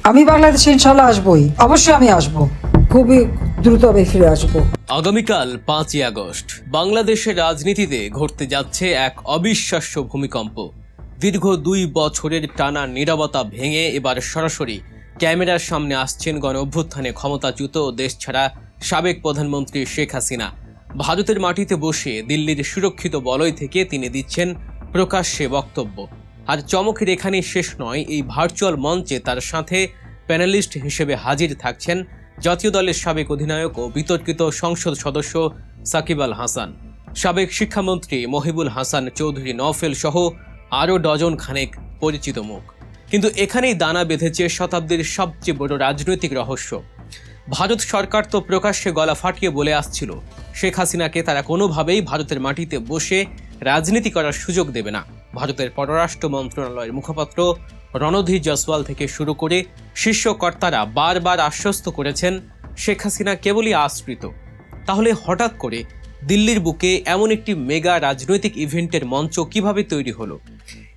আমি বাংলাদেশে ইনশাল্লাহ আসবই, অবশ্যই আমি আসবো, খুবই দ্রুত আমি ফিরে আসবো। আগামীকাল 5ই আগস্ট বাংলাদেশের রাজনীতিতে ঘটতে যাচ্ছে এক অবিশ্বাস্য ভূমিকম্প। দীর্ঘ 2 বছরের টানা নীরবতা ভেঙে এবার সরাসরি ক্যামেরার সামনে আসছেন গণ অভ্যুত্থানে ক্ষমতাচ্যুত ও দেশছাড়া সাবেক প্রধানমন্ত্রী শেখ হাসিনা। ভারতের মাটিতে বসে দিল্লির সুরক্ষিত বলয় থেকে তিনি দিচ্ছেন প্রকাশ্যে বক্তব্য। আর চমকের এখানেই শেষ নয়, এই ভার্চুয়াল মঞ্চে তার সাথে প্যানেলিস্ট হিসেবে হাজির থাকছেন জাতীয় দলের সাবেক অধিনায়ক ও বিতর্কিত সংসদ সদস্য সাকিব আল হাসান, সাবেক শিক্ষামন্ত্রী মহিবুল হাসান চৌধুরী নওফেল সহ আরও ডজন খানেক পরিচিত মুখ। কিন্তু এখানেই দানা বেঁধেছে শতাব্দীর সবচেয়ে বড় রাজনৈতিক রহস্য। ভারত সরকার তো প্রকাশ্যে গলা ফাটিয়ে বলে আসছিল শেখ হাসিনাকে তারা কোনোভাবেই ভারতের মাটিতে বসে রাজনীতি করার সুযোগ দেবে না। ভারতের পররাষ্ট্র মন্ত্রণালয়ের মুখপাত্র রণধীর জয়সওয়াল থেকে শুরু করে শীর্ষ কর্তারা বারবার আশ্বস্ত করেছেন শেখ হাসিনা কেবলই আশ্রিত। তাহলে হঠাৎ করে দিল্লির বুকে এমন একটি মেগা রাজনৈতিক ইভেন্টের মঞ্চ কিভাবে তৈরি হলো?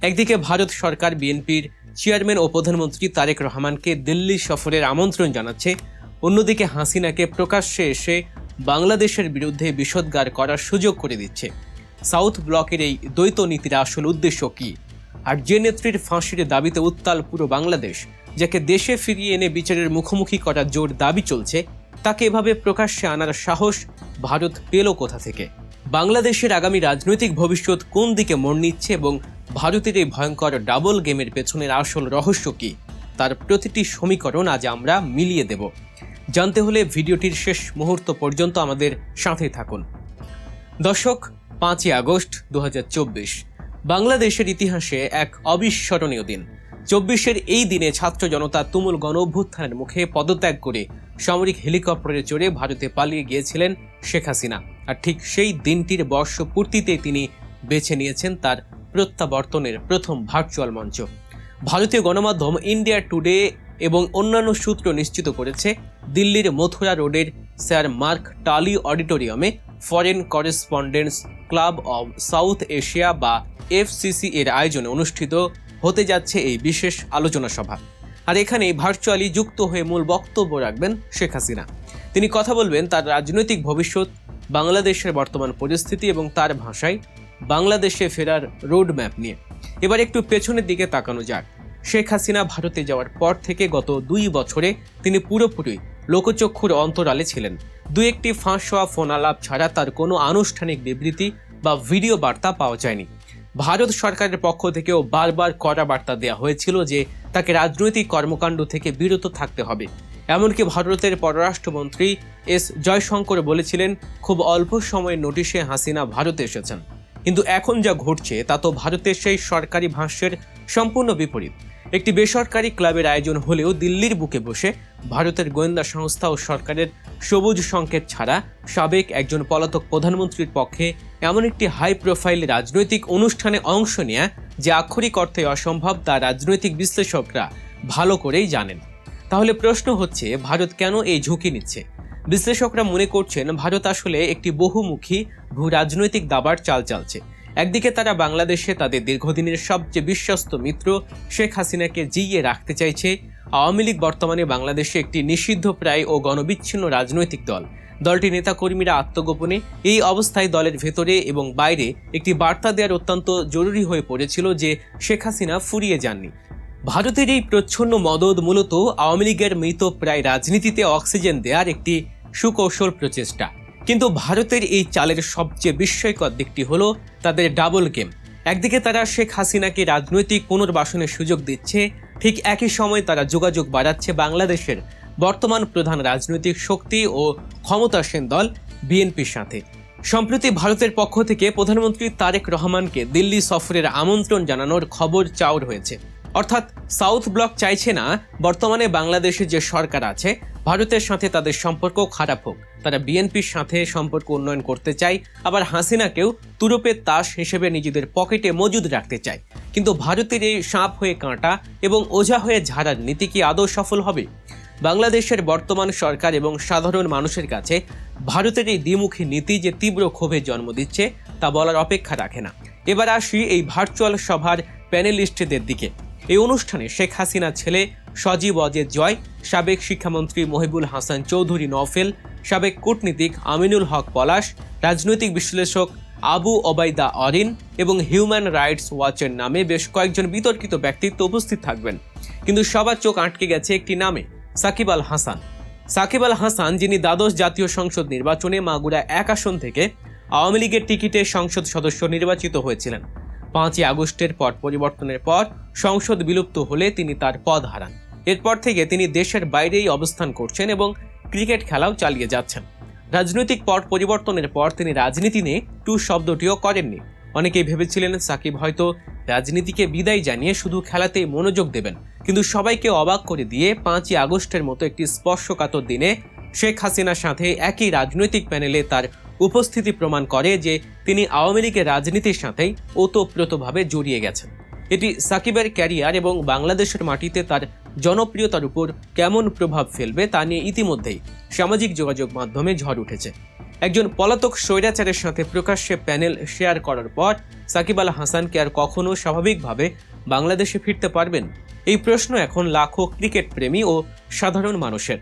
একদিকে ভারত সরকার বিএনপির চেয়ারম্যান ও প্রধানমন্ত্রী তারেক রহমানকে দিল্লি সফরের আমন্ত্রণ জানাচ্ছে, অন্যদিকে হাসিনাকে প্রকাশ্যে এসে বাংলাদেশের বিরুদ্ধে বিষোদ্গার করার সুযোগ করে দিচ্ছে। সাউথ ব্লকের এই দ্বৈত নীতির আসল উদ্দেশ্য কি? আর যে নেত্রীর ফাঁসির দাবিতে উত্তাল পুরো বাংলাদেশ, যাকে দেশে ফিরিয়ে এনে বিচারের মুখোমুখি করার জোর দাবি চলছে, তাকে এভাবে প্রকাশ্যে আনার সাহস ভারত পেল কোথা থেকে? বাংলাদেশের আগামী রাজনৈতিক ভবিষ্যৎ কোন দিকে মোড় নিচ্ছে এবং ভারতের এই ভয়ঙ্কর ডাবল গেমের পেছনের আসল রহস্য কি, তার প্রতিটি সমীকরণ আজ আমরা মিলিয়ে দেব। জানতে হলে ভিডিওটির শেষ মুহূর্ত পর্যন্ত আমাদের সাথে থাকুন। দর্শক, 5ই আগস্ট 2024 বাংলাদেশের ইতিহাসে এক অবিস্মরণীয় দিন। 24-এর এই দিনে ছাত্র জনতা তুমুল গণ অভ্যুত্থানের মুখে পদত্যাগ করে সামরিক হেলিকপ্টারে চড়ে ভারতে পালিয়ে গিয়েছিলেন শেখ হাসিনা। আর ঠিক সেই দিনটির বর্ষপূর্তিতে তিনি বেছে নিয়েছেন তার প্রত্যাবর্তনের প্রথম ভার্চুয়াল মঞ্চ। ভারতীয় গণমাধ্যম ইন্ডিয়া টুডে এবং অন্যান্য সূত্র নিশ্চিত করেছে, দিল্লির মথুরা রোডের স্যার মার্ক টালি অডিটোরিয়ামে foreign correspondents club of south Asia বা এফসিসি এর আয়োজনে অনুষ্ঠিত হতে যাচ্ছে এই বিশেষ আলোচনা সভা। আর এখানে ভার্চুয়ালি যুক্ত হয়ে মূল বক্তব্য রাখবেন শেখ হাসিনা। তিনি কথা বলবেন তার রাজনৈতিক ভবিষ্যৎ, বাংলাদেশের বর্তমান পরিস্থিতি এবং তার ভাষায় বাংলাদেশে ফেরার রোড ম্যাপ নিয়ে। এবার একটু পেছনের দিকে তাকানো যাক। শেখ হাসিনা ভারতে যাওয়ার পর থেকে গত 2 বছরে তিনি পুরোপুরি লোকচক্ষুর অন্তরালে ছিলেন। 2-1টি ফাঁস হওয়া ফোন আলাপ ছাড়া তার কোনো আনুষ্ঠানিক বিবৃতি বা ভিডিও বার্তা পাওয়া যায়নি। ভারত সরকারের পক্ষ থেকেও বারবার কড়া বার্তা দেওয়া হয়েছিল যে তাকে রাজনৈতিক কর্মকাণ্ড থেকে বিরত থাকতে হবে। এমনকি ভারতের পররাষ্ট্রমন্ত্রী এস জয়শঙ্কর বলেছিলেন খুব অল্প সময়ের নোটিশে হাসিনা ভারতে এসেছেন। কিন্তু এখন যা ঘটছে তা তো ভারতের সেই সরকারি ভাষ্যের সম্পূর্ণ বিপরীত। একটি বেসরকারি ক্লাবের আয়োজন হলেও দিল্লির বুকে বসে ভারতের গোয়েন্দা সংস্থা ও সরকারের সবুজ সংকেত ছাড়া সাবেক একজন পলাতক প্রধানমন্ত্রীর পক্ষে এমন একটি হাই প্রোফাইল রাজনৈতিক অনুষ্ঠানে অংশ নেয়া যে আক্ষরিক অর্থে অসম্ভব, তা রাজনৈতিক বিশ্লেষকরা ভালো করেই জানেন। তাহলে প্রশ্ন হচ্ছে, ভারত কেন এই ঝুঁকি নিচ্ছে? বিশ্লেষকরা মনে করছেন ভারত আসলে একটি বহুমুখী ভূ রাজনৈতিক দাবার চাল চালছে। একদিকে তারা বাংলাদেশে তাদের দীর্ঘদিনের সবচেয়ে বিশ্বস্ত মিত্র শেখ হাসিনাকে জিইয়ে রাখতে চাইছে। আওয়ামী লীগ বর্তমানে বাংলাদেশে একটি নিষিদ্ধ প্রায় ও গণবিচ্ছিন্ন রাজনৈতিক দল। দলটির নেতাকর্মীরা আত্মগোপনে। এই অবস্থায় দলের ভেতরে এবং বাইরে একটি বার্তা দেওয়ার অত্যন্ত জরুরি হয়ে পড়েছিল যে শেখ হাসিনা ফুরিয়ে যাননি। ভারতের এই প্রচ্ছন্ন মদদ মূলত আওয়ামী লীগের মৃত প্রায় রাজনীতিতে অক্সিজেন দেওয়ার একটি সুকৌশল প্রচেষ্টা। কিন্তু ভারতের এই চালের সবচেয়ে বিস্ময়কর দিকটি হলো তাদের ডাবল গেম। একদিকে তারা শেখ হাসিনাকে রাজনৈতিক পুনর্বাসনের সুযোগ দিচ্ছে, ঠিক একই সময় তারা যোগাযোগ বাড়াচ্ছে বাংলাদেশের বর্তমান প্রধান রাজনৈতিক শক্তি ও ক্ষমতাসীন দল বিএনপির সাথে। সম্প্রতি ভারতের পক্ষ থেকে প্রধানমন্ত্রী তারেক রহমানকে দিল্লি সফরের আমন্ত্রণ জানানোর খবর চাউর হয়েছে। অর্থাৎ সাউথ ব্লক চাইছে না বর্তমানে বাংলাদেশে যে সরকার আছে ভারতের সাথে তাদের সম্পর্ক খারাপ হোক। তারা বিএনপির সাথে সম্পর্ক উন্নয়ন করতে চায়, আবার হাসিনাকেও তুরুপের তাস হিসেবে নিজেদের পকেটে মজুদ রাখতে চায়। কিন্তু ভারতের এই সাপ হয়ে কাঁটা এবং ওঝা হয়ে ঝাড়ার নীতি কি আদৌ সফল হবে? বাংলাদেশের বর্তমান সরকার এবং সাধারণ মানুষের কাছে ভারতের এই দ্বিমুখী নীতি যে তীব্র ক্ষোভের জন্ম দিচ্ছে তা বলার অপেক্ষা রাখে না। এবার আসি এই ভার্চুয়াল সভার প্যানেলিস্টদের দিকে। এই অনুষ্ঠানে শেখ হাসিনার ছেলে সজীব অজেদ জয়, সাবেক শিক্ষামন্ত্রী মহিবুল হাসান চৌধুরী নওফেল, সাবেক কূটনীতিক আমিনুল হক পলাশ, রাজনৈতিক বিশ্লেষক আবু ওবায়দা অরিন এবং হিউম্যান রাইটস ওয়াচের নামে বেশ কয়েকজন বিতর্কিত ব্যক্তিত্ব উপস্থিত থাকবেন। কিন্তু সবার চোখ আটকে গেছে একটি নামে, সাকিব আল হাসান। সাকিব আল হাসান, যিনি দ্বাদশ জাতীয় সংসদ নির্বাচনে মাগুরা 1 আসন থেকে আওয়ামী লীগের টিকিটে সংসদ সদস্য নির্বাচিত হয়েছিলেন। 5ই আগস্টের পট পরিবর্তনের পর সংসদ বিলুপ্ত হলে তিনি তার পদ হারান। এরপর থেকে তিনি দেশের বাইরেই অবস্থান করছেন এবং ক্রিকেট খেলাও চালিয়ে যাচ্ছেন। রাজনৈতিক পট পরিবর্তনের পর তিনি রাজনীতি নিয়ে টু শব্দটিও করেননি। অনেকেই ভেবেছিলেন সাকিব হয়তো রাজনীতিকে বিদায় জানিয়ে শুধু খেলাতেই মনোযোগ দেবেন, কিন্তু সবাইকে অবাক করে দিয়ে 5ই আগস্টের মতো একটি স্পর্শকাতর দিনে শেখ হাসিনার সাথে একই রাজনৈতিক প্যানেলে তার উপস্থিতি প্রমাণ করে যে তিনি আওয়ামী লীগের রাজনীতির সাথেই ওতপ্রোতভাবে জড়িয়ে গেছেন। এটি সাকিবের ক্যারিয়ার এবং বাংলাদেশের মাটিতে তার জনপ্রিয়তার উপর কেমন প্রভাব ফেলবে তা নিয়ে ইতিমধ্যেই সামাজিক যোগাযোগ মাধ্যমে ঝড় উঠেছে। একজন পলাতক স্বৈরাচারের সাথে প্রকাশ্যে প্যানেল শেয়ার করার পর সাকিব আল হাসানকে আর কখনো স্বাভাবিকভাবে বাংলাদেশে ফিরতে পারবেন? এই প্রশ্ন এখন লাখো ক্রিকেট প্রেমী ও সাধারণ মানুষের।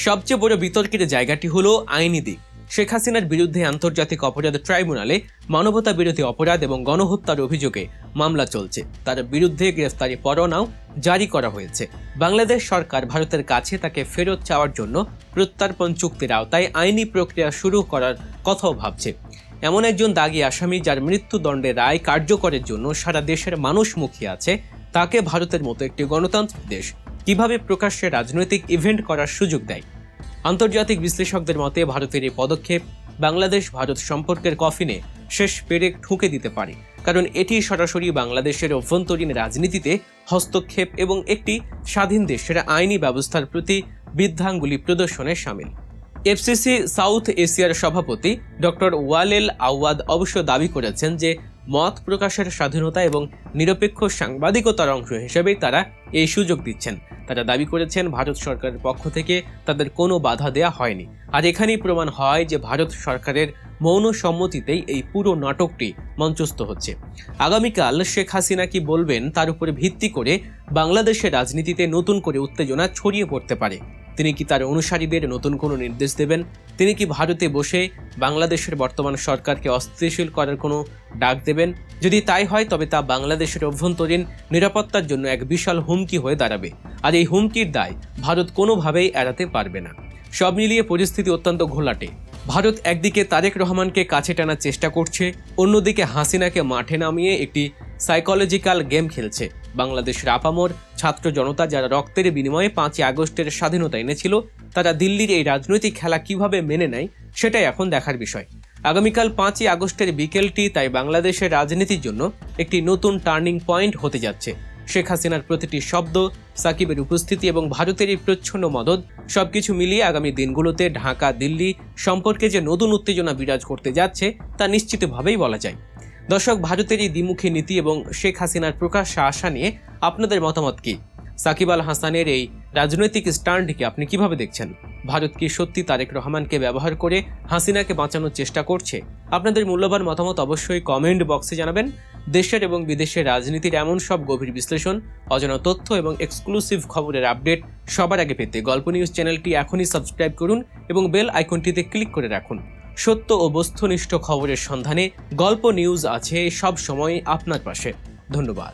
সবচেয়ে বড় বিতর্কের জায়গাটি হলো আইনি দিক। শেখ হাসিনার বিরুদ্ধে আন্তর্জাতিক অপরাধ ট্রাইব্যুনালে মানবতা বিরোধী অপরাধ এবং গণহত্যার অভিযোগে মামলা চলছে। তার বিরুদ্ধে গ্রেফতারি পরোয়ানাও জারি করা হয়েছে। বাংলাদেশ সরকার ভারতের কাছে তাকে ফেরত চাওয়ার জন্য প্রত্যর্পণ চুক্তির আওতায় আইনি প্রক্রিয়া শুরু করার কথাও ভাবছে। এমন একজন দাগী আসামি যার মৃত্যুদণ্ডের রায় কার্যকরের জন্য সারা দেশের মানুষ মুখিয়ে আছে, তাকে ভারতের মতো একটি গণতান্ত্রিক দেশ কিভাবে প্রকাশ্যে রাজনৈতিক ইভেন্ট করার সুযোগ দেয়? আন্তর্জাতিক বিশ্লেষকদের মতে ভারতের এই পদক্ষেপ বাংলাদেশ ভারত সম্পর্কের কফিনে শেষ পেরেক ঠুকে দিতে পারে, কারণ এটি সরাসরি বাংলাদেশের অভ্যন্তরীণ রাজনীতিতে হস্তক্ষেপ এবং একটি স্বাধীন দেশের আইনি ব্যবস্থার প্রতি বৃদ্ধাঙ্গুলি প্রদর্শনে শামিল। এফসিসি সাউথ এশিয়ার সভাপতি ডক্টর ওয়ালেল আওয়াদ অবশ্য দাবি করেছেন যে মত প্রকাশের স্বাধীনতা এবং নিরপেক্ষ সাংবাদিকতার অংশ হিসেবেই তারা এই সুযোগ দিচ্ছেন। তারা দাবি করেছেন ভারত সরকারের পক্ষ থেকে তাদের কোনো বাধা দেয়া হয়নি। আর এখানেই প্রমাণ হয় যে ভারত সরকারের মৌন সম্মতিতেই এই পুরো নাটকটি মঞ্চস্থ হচ্ছে। আগামীকাল শেখ হাসিনা কি বলবেন তার উপরে ভিত্তি করে বাংলাদেশের রাজনীতিতে নতুন করে উত্তেজনা ছড়িয়ে পড়তে পারে। তিনি কি তার অনুসারীদের নতুন কোনো নির্দেশ দেবেন? তিনি কি ভারতে বসে বাংলাদেশের বর্তমান সরকারকে অস্থিতিশীল করার কোনো ডাক দেবেন? যদি তাই হয় তবে তা বাংলাদেশের অভ্যন্তরীণ নিরাপত্তার জন্য এক বিশাল হুমকি হয়ে দাঁড়াবে। আর এই হুমকির দায় ভারত কোনোভাবেই এড়াতে পারবে না। সব মিলিয়ে পরিস্থিতি অত্যন্ত ঘোলাটে। ভারত একদিকে তারেক রহমানকে কাছে টানার চেষ্টা করছে, অন্যদিকে হাসিনাকে মাঠে নামিয়ে একটি সাইকোলজিক্যাল গেম খেলছে। বাংলাদেশের আপামর ছাত্র জনতা যারা রক্তের বিনিময়ে 5ই আগস্টের স্বাধীনতা এনেছিল, তারা দিল্লির এই রাজনৈতিক খেলা কিভাবে মেনে নেয় সেটাই এখন দেখার বিষয়। আগামীকাল 5ই আগস্টের বিকেলটি তাই বাংলাদেশের রাজনীতির জন্য একটি নতুন টার্নিং পয়েন্ট হতে যাচ্ছে। শেখ হাসিনার প্রতিটি শব্দ, সাকিবের উপস্থিতি এবং ভারতের এই প্রচ্ছন্ন মদদ সবকিছু মিলিয়ে আগামী দিনগুলোতে ঢাকা দিল্লি সম্পর্কে যে নতুন উত্তেজনা বিরাজ করতে যাচ্ছে তা নিশ্চিতভাবেই বলা যায়। দর্শক, ভারতের এই দ্বিমুখী নীতি এবং শেখ হাসিনার প্রকাশ্য আশা নিয়ে আপনাদের মতামত কি? সাকিব আল হাসানের এই রাজনৈতিক স্ট্যান্ডকে আপনি কিভাবে দেখছেন? ভারত কি সত্যি তারেক রহমানকে ব্যবহার করে হাসিনাকে বাঁচানোর চেষ্টা করছে? আপনাদের মূল্যবান মতামত অবশ্যই কমেন্ট বক্সে জানাবেন। দেশের এবং বিদেশের রাজনীতির এমন সব গভীর বিশ্লেষণ, অজানা তথ্য এবং এক্সক্লুসিভ খবরের আপডেট সবার আগে পেতে গল্প নিউজ চ্যানেলটি এখনই সাবস্ক্রাইব করুন এবং বেল আইকনটিতে ক্লিক করে রাখুন। সত্য ও বস্তুনিষ্ঠ খবরের সন্ধানে গল্প নিউজ আছে সব সময় আপনার পাশে। ধন্যবাদ।